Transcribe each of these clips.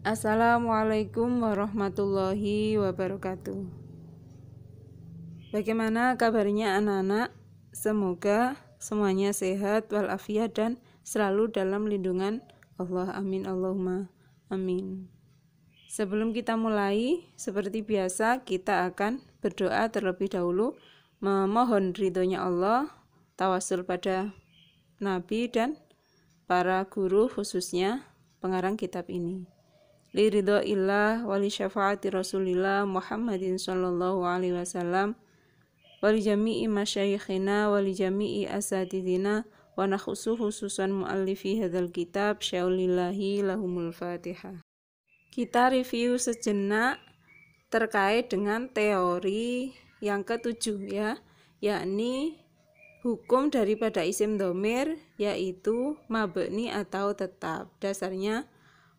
Assalamualaikum warahmatullahi wabarakatuh. Bagaimana kabarnya anak-anak? Semoga semuanya sehat walafiat dan selalu dalam lindungan Allah. Amin Allahumma amin. Sebelum kita mulai, seperti biasa kita akan berdoa terlebih dahulu, memohon ridhonya Allah, tawasul pada Nabi dan para guru, khususnya pengarang kitab ini. Li ridhoillah wali syafaati Rasulillah Muhammadin sallallahu alaihi wasallam wali jami'i masyayikhina wali jami'i asatidina wa nakhusu khususan muallifi hadzal kitab syaulillahi lahumul fatihah. Kita review sejenak terkait dengan teori yang ketujuh ya, yakni hukum daripada isim dhamir, yaitu mabni atau tetap. Dasarnya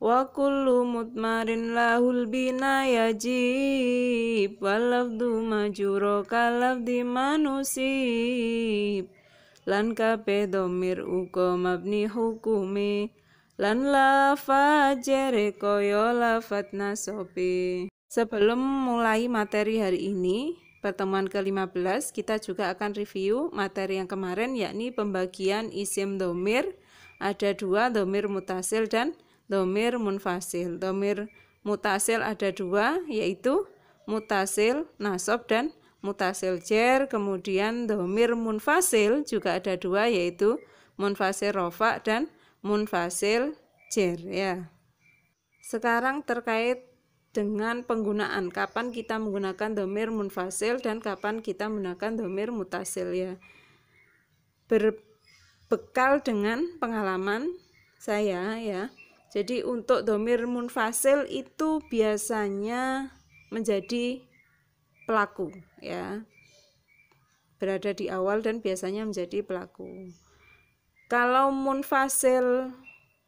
wa kullu mutmarin lahul bina yajib walafdu majuro kalafdi manusib lan kabe dhamir uga mabni hukumi lan lafaz jere koyo lafaz nasobi. Sebelum mulai materi hari ini, pertemuan ke-15, kita juga akan review materi yang kemarin, yakni pembagian isim dhamir. Ada dua, dhamir mutasil dan dhamir munfasil. Dhamir mutasil ada dua, yaitu mutasil nasab dan mutasil jar. Kemudian dhamir munfasil juga ada dua, yaitu munfasil rofa dan munfasil jar ya. Sekarang terkait dengan penggunaan, kapan kita menggunakan dhamir munfasil dan kapan kita menggunakan dhamir mutasil ya. Berbekal dengan pengalaman saya ya. Jadi untuk dhamir munfasil itu biasanya menjadi pelaku ya. Berada di awal dan biasanya menjadi pelaku. Kalau munfasil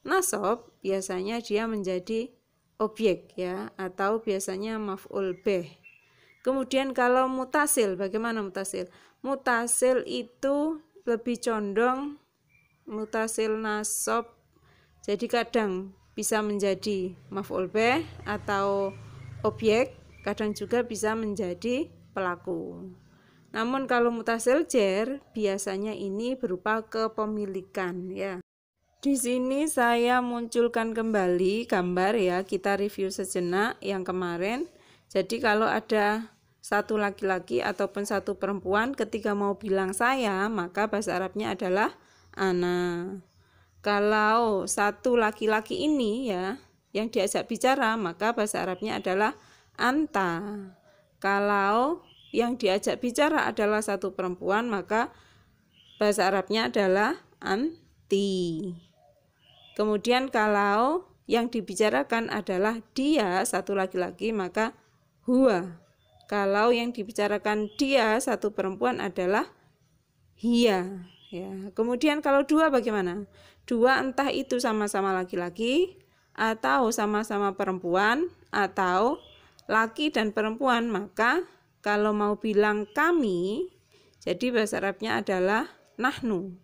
nasab biasanya dia menjadi objek ya, atau biasanya maf'ul bih. Kemudian kalau mutasil, bagaimana mutasil? Mutasil itu lebih condong mutasil nasab. Jadi kadang bisa menjadi maf'ul bih atau objek, kadang juga bisa menjadi pelaku. Namun kalau mutasil jar biasanya ini berupa kepemilikan ya. Di sini saya munculkan kembali gambar ya, kita review sejenak yang kemarin. Jadi kalau ada satu laki-laki ataupun satu perempuan, ketika mau bilang saya, maka bahasa Arabnya adalah ana. Kalau satu laki-laki ini ya yang diajak bicara, maka bahasa Arabnya adalah anta. Kalau yang diajak bicara adalah satu perempuan, maka bahasa Arabnya adalah anti. Kemudian kalau yang dibicarakan adalah dia satu laki-laki, maka huwa. Kalau yang dibicarakan dia satu perempuan adalah hiya ya. Kemudian kalau dua bagaimana? Dua entah itu sama-sama laki-laki atau sama-sama perempuan atau laki dan perempuan, maka kalau mau bilang kami, jadi bahasa Arabnya adalah nahnu.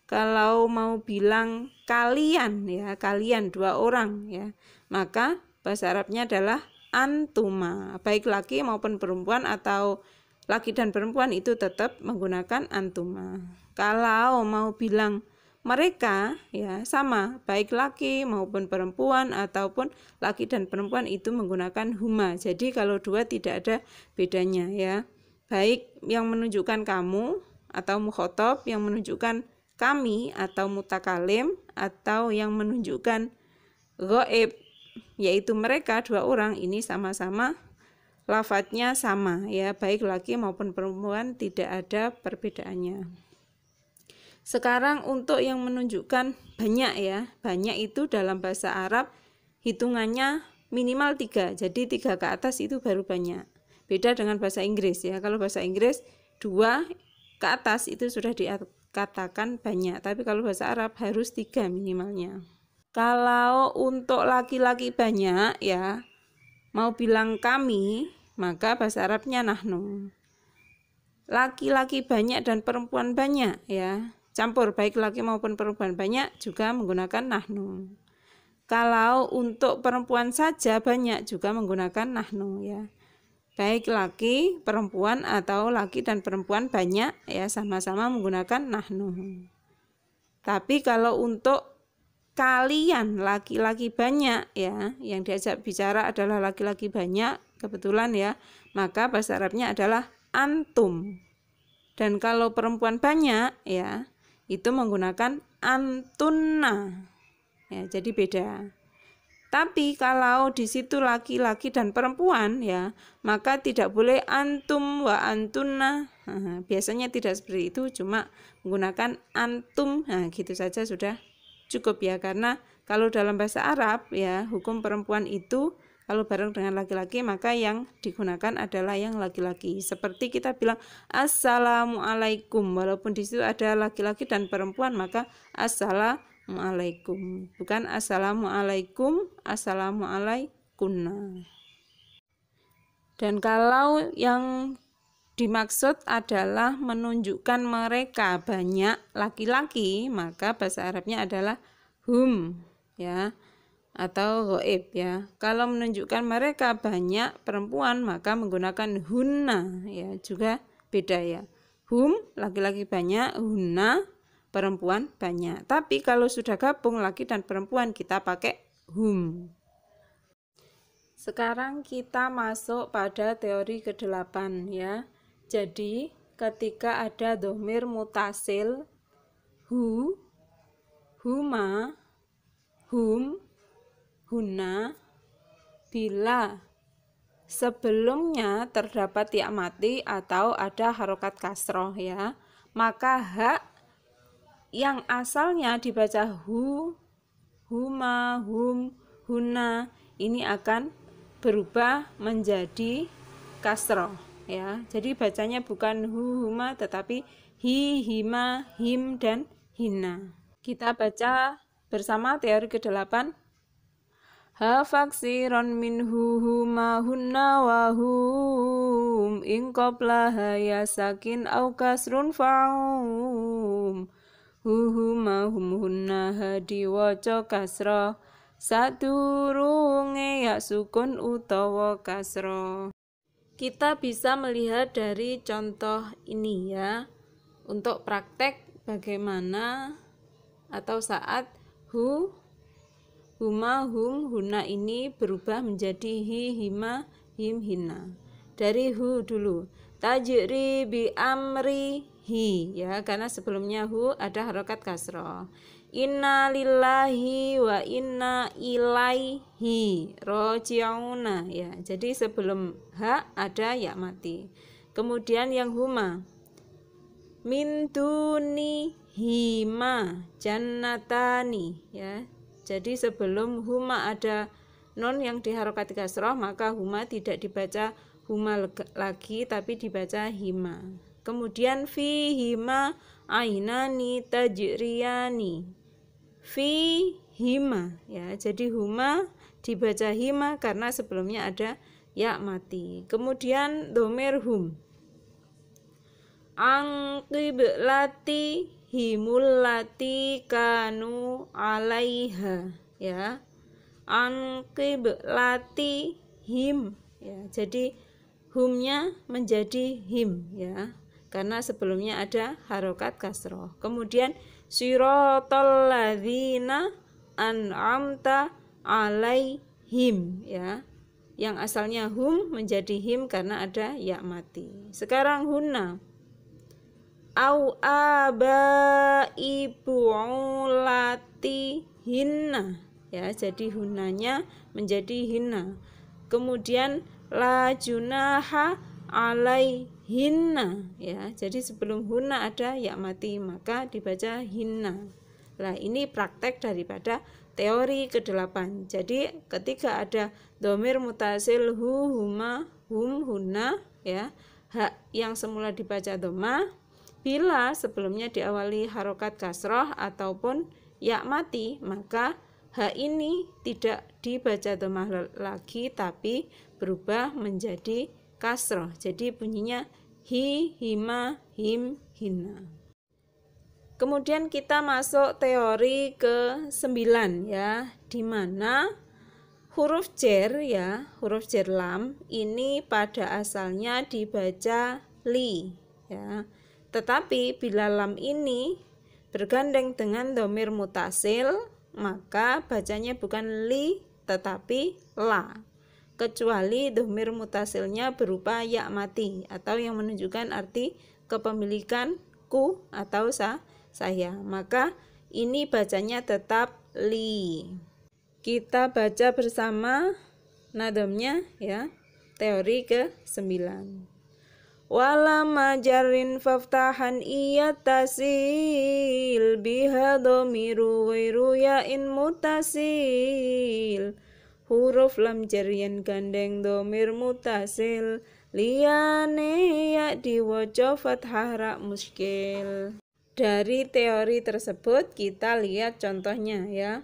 Kalau mau bilang kalian ya, kalian dua orang ya, maka bahasa Arabnya adalah antuma. Baik laki maupun perempuan atau laki dan perempuan itu tetap menggunakan antuma. Kalau mau bilang mereka ya sama, baik laki maupun perempuan ataupun laki dan perempuan itu menggunakan huma. Jadi kalau dua tidak ada bedanya ya. Baik yang menunjukkan kamu atau mukhotob, yang menunjukkan kami atau mutakalim, atau yang menunjukkan ghaib yaitu mereka dua orang, ini sama-sama lafadznya sama ya, baik laki maupun perempuan tidak ada perbedaannya. Sekarang untuk yang menunjukkan banyak ya, banyak itu dalam bahasa Arab hitungannya minimal 3, jadi 3 ke atas itu baru banyak. Beda dengan bahasa Inggris ya, kalau bahasa Inggris 2 ke atas itu sudah dikatakan banyak, tapi kalau bahasa Arab harus 3 minimalnya. Kalau untuk laki-laki banyak ya, mau bilang kami, maka bahasa Arabnya nahnu. Laki-laki banyak dan perempuan banyak ya, campur baik laki maupun perempuan banyak juga menggunakan nahnu. Kalau untuk perempuan saja banyak juga menggunakan nahnu ya. Baik laki, perempuan atau laki dan perempuan banyak ya sama-sama menggunakan nahnu. Tapi kalau untuk kalian laki-laki banyak ya, yang diajak bicara adalah laki-laki banyak kebetulan ya, maka bahasa Arabnya adalah antum. Dan kalau perempuan banyak ya, itu menggunakan antunna. Ya, jadi beda. Tapi kalau di situ laki-laki dan perempuan ya, maka tidak boleh antum wa antunna. Biasanya tidak seperti itu, cuma menggunakan antum. Nah, gitu saja sudah cukup ya, karena kalau dalam bahasa Arab ya, hukum perempuan itu kalau bareng dengan laki-laki maka yang digunakan adalah yang laki-laki. Seperti kita bilang assalamualaikum, walaupun di situ ada laki-laki dan perempuan maka assalamualaikum, bukan assalamualaikum, assalamualaikunna. Dan kalau yang dimaksud adalah menunjukkan mereka banyak laki-laki, maka bahasa Arabnya adalah hum ya, atau ghaib ya. Kalau menunjukkan mereka banyak perempuan maka menggunakan hunna ya, juga beda ya. Hum laki-laki banyak, hunna perempuan banyak. Tapi kalau sudah gabung laki dan perempuan kita pakai hum. Sekarang kita masuk pada teori ke-8 ya. Jadi ketika ada dhamir mutasil hu, huma, hum, hunna, bila sebelumnya terdapat ya mati atau ada harokat kasroh ya, maka hak yang asalnya dibaca hu, huma, hum, hunna ini akan berubah menjadi kasroh ya. Jadi bacanya bukan hu, huma tetapi hi, hima, him, dan hina. Kita baca bersama teori ke-8. Ha faksiron minhu huma hunna wa hum in qablaha ya sakin au kasrun fa'um huma hum hunna hadi waca kasra sadurunge ya sukun utawa kasra. Kita bisa melihat dari contoh ini ya, untuk praktek bagaimana atau saat hu, huma, hum, huna ini berubah menjadi hi, hima, him, hina. Dari hu dulu. Tajri bi amri hi ya, karena sebelumnya hu ada harokat kasroh. Inna lillahi wa inna ilaihi roji'una ya. Jadi sebelum ha ada ya mati. Kemudian yang huma min duni hima jannatani ya. Jadi sebelum huma ada non yang diharokati kasroh, maka huma tidak dibaca huma lagi tapi dibaca hima. Kemudian fi hima ainani tajriyani, fi hima ya. Jadi huma dibaca hima karena sebelumnya ada ya mati. Kemudian dhamir hum angqiblati himulati kanu alaiha ya, angqiblati him ya. Jadi humnya menjadi him ya, karena sebelumnya ada harokat kasroh. Kemudian siratal ladzina an'amta alaihim ya, yang asalnya hum menjadi him karena ada ya mati. Sekarang hunna au aba ibu'ulati hinna ya, jadi hunanya menjadi hinna. Kemudian la junaha alaihinna ya, jadi sebelum hunna ada ya mati maka dibaca hinna. Nah ini praktek daripada teori ke-8. Jadi ketika ada dhamir mutasil hu, huma, hum, hunna ya, hak yang semula dibaca dhamma bila sebelumnya diawali harokat kasroh ataupun ya mati, maka ha ini tidak dibaca dhammah lagi tapi berubah menjadi kasroh. Jadi bunyinya hi, hima, him, hina. Kemudian kita masuk teori ke-9 ya. di mana huruf jer ya, huruf jer lam ini pada asalnya dibaca li ya. Tetapi bila lam ini bergandeng dengan dhamir mutasil, maka bacanya bukan li tetapi la. Kecuali dhamir mutasilnya berupa ya mati atau yang menunjukkan arti kepemilikan ku atau saya, maka ini bacanya tetap li. Kita baca bersama nadamnya ya. Teori ke-9. Wala majarin faftahan tasil biha dhamiru wairu ya'in mutasil. Huruf lam jar yen gandeng dhamir mutasil, liyane ya diwaca fathah ra muskil. Dari teori tersebut kita lihat contohnya ya.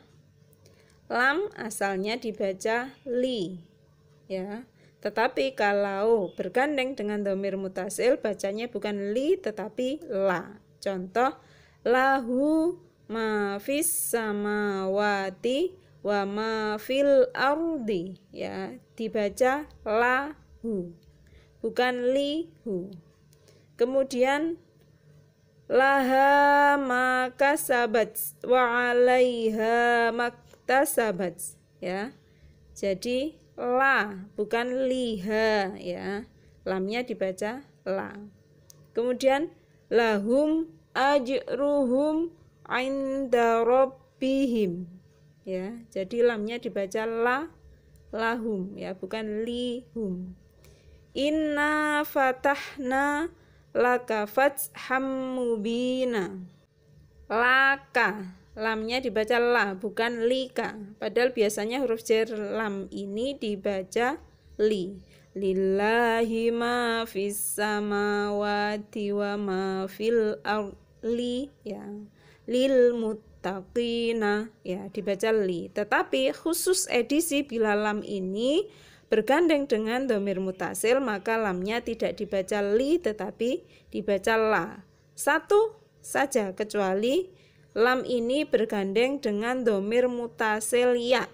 Lam asalnya dibaca li ya. Tetapi kalau bergandeng dengan dhamir mutasil bacanya bukan li tetapi la. Contoh lahu ma fis samawati wa ma fil ardi ya, dibaca lahu bukan lihu. Kemudian laha makasabat wa 'alaiha maktasabat ya. Jadi la bukan liha ya. Lamnya dibaca la. Kemudian lahum ajruhum 'inda rabbihim ya. Jadi lamnya dibaca la, lahum ya, bukan lihum. Inna fatahna laka fatham mubina. Laka, lamnya dibaca la bukan lika. Padahal biasanya huruf jar lam ini dibaca li. Lillahi ma fis samawati wa ma fil ardi ya. Lil muttaqina ya, dibaca li. Tetapi khusus edisi bila lam ini bergandeng dengan dhamir mutasil, maka lamnya tidak dibaca li tetapi dibaca la. Satu saja, kecuali lam ini bergandeng dengan dhamir mutasil ya,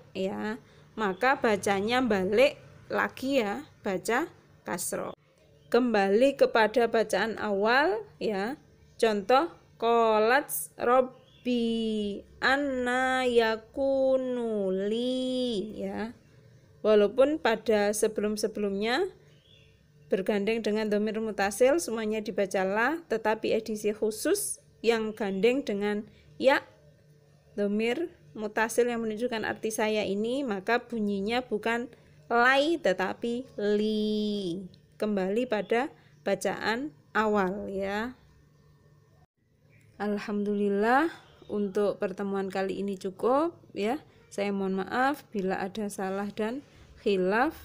maka bacanya balik lagi ya, baca kasroh. Kembali kepada bacaan awal ya. Contoh qolat robbi anna yakunu li ya. Walaupun pada sebelum-sebelumnya bergandeng dengan dhamir mutasil semuanya dibaca la, tetapi edisi khusus yang gandeng dengan ya, dhamir mutasil yang menunjukkan arti saya ini, maka bunyinya bukan lai tetapi li. Kembali pada bacaan awal ya. Alhamdulillah untuk pertemuan kali ini cukup ya. Saya mohon maaf bila ada salah dan khilaf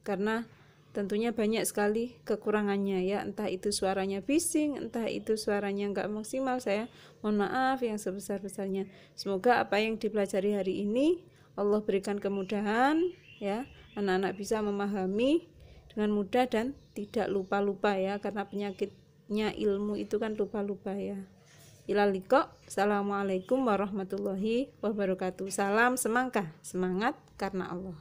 karena tentunya banyak sekali kekurangannya ya, entah itu suaranya bising, entah itu suaranya enggak maksimal. Saya mohon maaf yang sebesar-besarnya. Semoga apa yang dipelajari hari ini Allah berikan kemudahan ya, anak-anak bisa memahami dengan mudah dan tidak lupa-lupa ya, karena penyakitnya ilmu itu kan lupa-lupa ya. Ilal liqa. Assalamualaikum warahmatullahi wabarakatuh. Salam semangka, semangat karena Allah.